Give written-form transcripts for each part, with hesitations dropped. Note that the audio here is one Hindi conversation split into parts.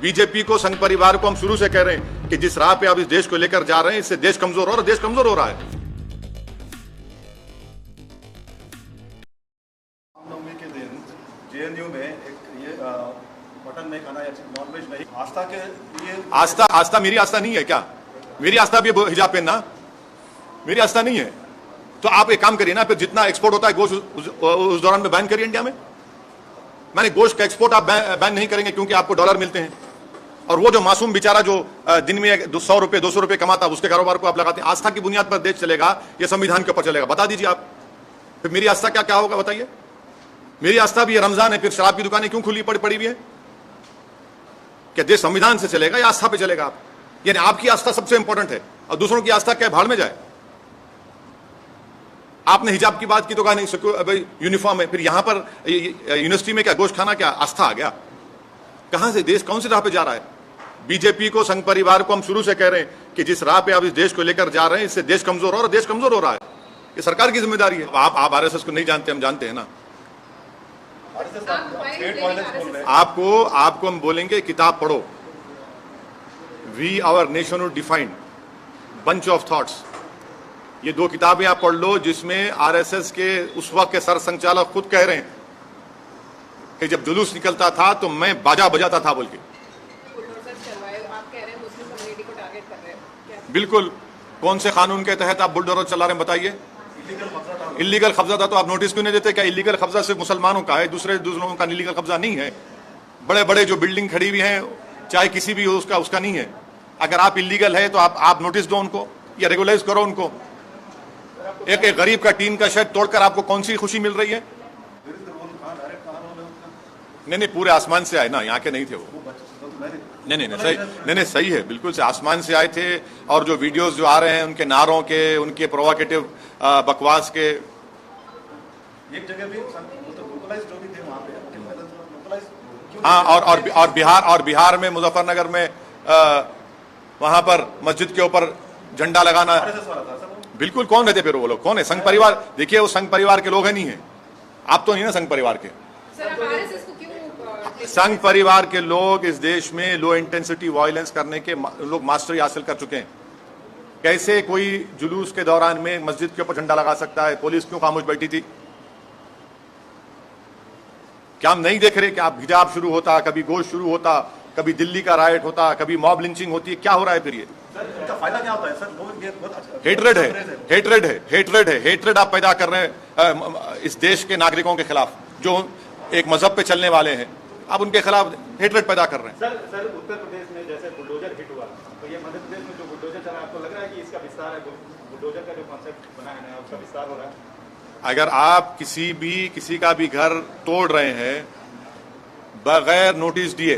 बीजेपी को, संघ परिवार को हम शुरू से कह रहे हैं कि जिस राह पे आप इस देश को लेकर जा रहे हैं, इससे देश कमजोर हो रहा है, देश कमजोर हो रहा है। रामनवमी के दिन जेएनयू में एक ये मटन नहीं खाना या नॉनवेज नहीं, आस्था के लिए आस्था मेरी आस्था नहीं है क्या? मेरी आस्था भी हिजाब पहनना मेरी आस्था नहीं है। तो आप एक काम करिए ना, फिर जितना एक्सपोर्ट होता है गोश्त उस दौरान में बैन करिए इंडिया में। माने गोश्त का एक्सपोर्ट आप बैन नहीं करेंगे क्योंकि आपको डॉलर मिलते हैं, और वो जो मासूम बेचारा जो दिन में 100 रुपए 200 रुपए कमाता है, उसके कारोबार को आप लगाते हैं। आस्था की बुनियाद पर देश चलेगा या संविधान के ऊपर चलेगा? बता दीजिए आप। फिर मेरी आस्था क्या क्या होगा बताइए? मेरी आस्था भी रमजान है, फिर शराब की दुकानें क्यों खुली पड़ी हुई है? क्या देश संविधान से चलेगा या आस्था पे चलेगा आप? यानी आपकी आस्था सबसे इंपॉर्टेंट है और दूसरों की आस्था क्या भाड़ में जाए। आपने हिजाब की बात की तो कहा नहीं यूनिफॉर्म है, फिर यहां पर यूनिवर्सिटी में क्या गोश्त खाना क्या आस्था आ गया? कहां से देश कौन सी राह पे जा रहा है? बीजेपी को, संघ परिवार को हम शुरू से कह रहे हैं कि जिस राह पे आप इस देश को लेकर जा रहे हैं, इससे देश कमजोर हो रहा है, देश कमजोर हो रहा है। ये सरकार की जिम्मेदारी है। आप आरएसएस को नहीं जानते, हम जानते हैं ना। आपको हम बोलेंगे किताब पढ़ो। We our nation defined bunch of thoughts, ये 2 किताबें आप पढ़ लो, जिसमें आरएसएस के उस वक्त के सर संचालक खुद कह रहे हैं कि जब जुलूस निकलता था तो मैं बाजा बजाता था बोल के। बिल्कुल। कौन से कानून के तहत आप बुलडोजर चला रहे हैं बताइए? इलीगल कब्जा था तो आप नोटिस क्यों नहीं देते? क्या इलीगल कब्जा सिर्फ मुसलमानों का है, दूसरों का इलीगल कब्जा नहीं है? बड़े बड़े जो बिल्डिंग खड़ी हुई हैं, चाहे किसी भी हो, उसका नहीं है। अगर आप इलीगल है तो आप नोटिस दो उनको या रेगुलाइज करो उनको। एक गरीब का टीन का शेड तोड़कर आपको कौन सी खुशी मिल रही है? नहीं, पूरे आसमान से आए ना, यहाँ के नहीं थे वो। नहीं, सही है, बिल्कुल से आसमान से आए थे। और जो वीडियोस जो आ रहे हैं उनके नारों के, उनके प्रोवोकेटिव बकवास के, एक जगह भी लोकलाइज जो भी थे वहां पे। हाँ, और बिहार में मुजफ्फरनगर में वहां पर मस्जिद के ऊपर झंडा लगाना। बिल्कुल। कौन रहते फिर वो लोग? कौन है? संघ परिवार। देखिए वो संघ परिवार के लोग हैं, नहीं है? आप तो नहीं ना संघ परिवार के। संघ परिवार के लोग इस देश में लो इंटेंसिटी वायलेंस करने के लोग मास्टरी हासिल कर चुके हैं। कैसे कोई जुलूस के दौरान में मस्जिद के ऊपर झंडा लगा सकता है? पुलिस क्यों खामोश बैठी थी? क्या हम नहीं देख रहे कि आप हिजाब शुरू होता, कभी गोश्त शुरू होता, कभी दिल्ली का राइट होता, कभी मॉब लिंचिंग होती है? क्या हो रहा है फिर? ये फायदा क्या होता है सर? हेट्रेड आप पैदा कर रहे हैं इस देश के नागरिकों के खिलाफ, जो एक मजहब पे चलने वाले हैं। आप उनके खिलाफ हेट्रेड पैदा कर रहे हैं। सर उत्तर प्रदेश में जैसे बुलडोजर हिट हुआ, तो ये मध्य प्रदेश में जो बुलडोजर चला, आपको लग रहा है कि इसका विस्तार है? बुलडोजर का जो कॉन्सेप्ट बना है उसका विस्तार हो रहा है? अगर आप किसी का भी घर तोड़ रहे हैं बगैर नोटिस दिए,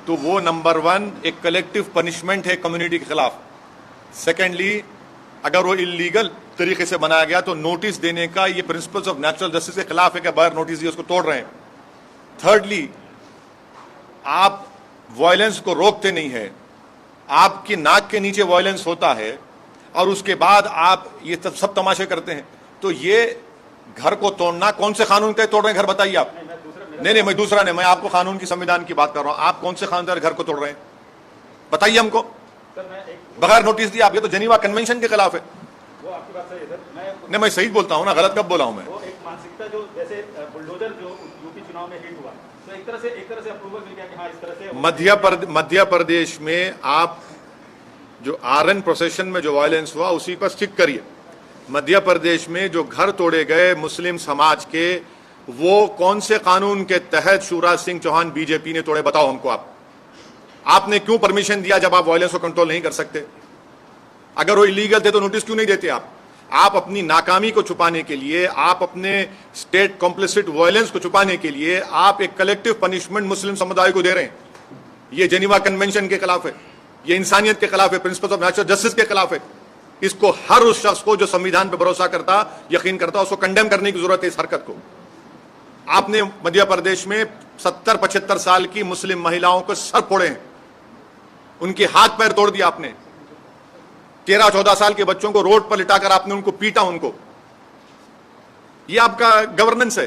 तो वो नंबर 1 एक कलेक्टिव पनिशमेंट है कम्युनिटी के खिलाफ। सेकेंडली, अगर वो इलीगल तरीके से बनाया गया तो नोटिस देने का ये प्रिंसिपल्स ऑफ नेचुरल जस्टिस के खिलाफ है कि बगैर नोटिस दिए उसको तोड़ रहे हैं। थर्डली, आप वायलेंस को रोकते नहीं है, आपकी नाक के नीचे वायलेंस होता है और उसके बाद आप ये सब तमाशे करते हैं। तो ये घर को तोड़ना कौन से कानून के तोड़ रहे हैं घर बताइए आप? नहीं, मैं दूसरा नहीं, मैं आपको कानून की, संविधान की बात कर रहा हूं। आप कौन से कानून घर को तोड़ रहे हैं बताइए हमको? बगैर नोटिस दिया आप, ये तो जेनीवा कन्वेंशन के खिलाफ है। वो आपकी बात सही है सर। मैं सही बोलता हूं ना, गलत कब बोला हूं मैं? वो एक मानसिकता जो जैसे बुलडोजर जो यूपी चुनाव में हिट हुआ, तो एक तरह से अप्रूवल मिल गया कि हाँ इस तरह से। मध्य प्रदेश में आप जो आरएन प्रोसेशन में जो वायलेंस हुआ उसी पर स्टिक करिए। मध्य प्रदेश में जो घर तोड़े गए मुस्लिम समाज के, वो कौन से कानून के तहत शिवराज सिंह चौहान बीजेपी ने तोड़े? बताओ हमको आपने क्यों परमिशन दिया जब आप वायलेंस को कंट्रोल नहीं कर सकते? अगर वो इलीगल थे तो नोटिस क्यों नहीं देते आप अपनी नाकामी को छुपाने के लिए, आप अपने स्टेट कॉम्प्लिसिट वायलेंस को छुपाने के लिए आप एक कलेक्टिव पनिशमेंट मुस्लिम समुदाय को दे रहे हैं। ये जेनीवा कन्वेंशन के खिलाफ है, ये इंसानियत के खिलाफ है, प्रिंसिपल्स ऑफ नेचुरल जस्टिस के खिलाफ है। इसको हर उस शख्स को जो संविधान पर भरोसा करता, यकीन करता, उसको कंडेम करने की जरूरत है इस हरकत को। आपने मध्य प्रदेश में 70-75 साल की मुस्लिम महिलाओं को सर फोड़े हैं, उनके हाथ पैर तोड़ दिया आपने। 13-14 साल के बच्चों को रोड पर लिटाकर आपने उनको पीटा। ये आपका गवर्नेंस है?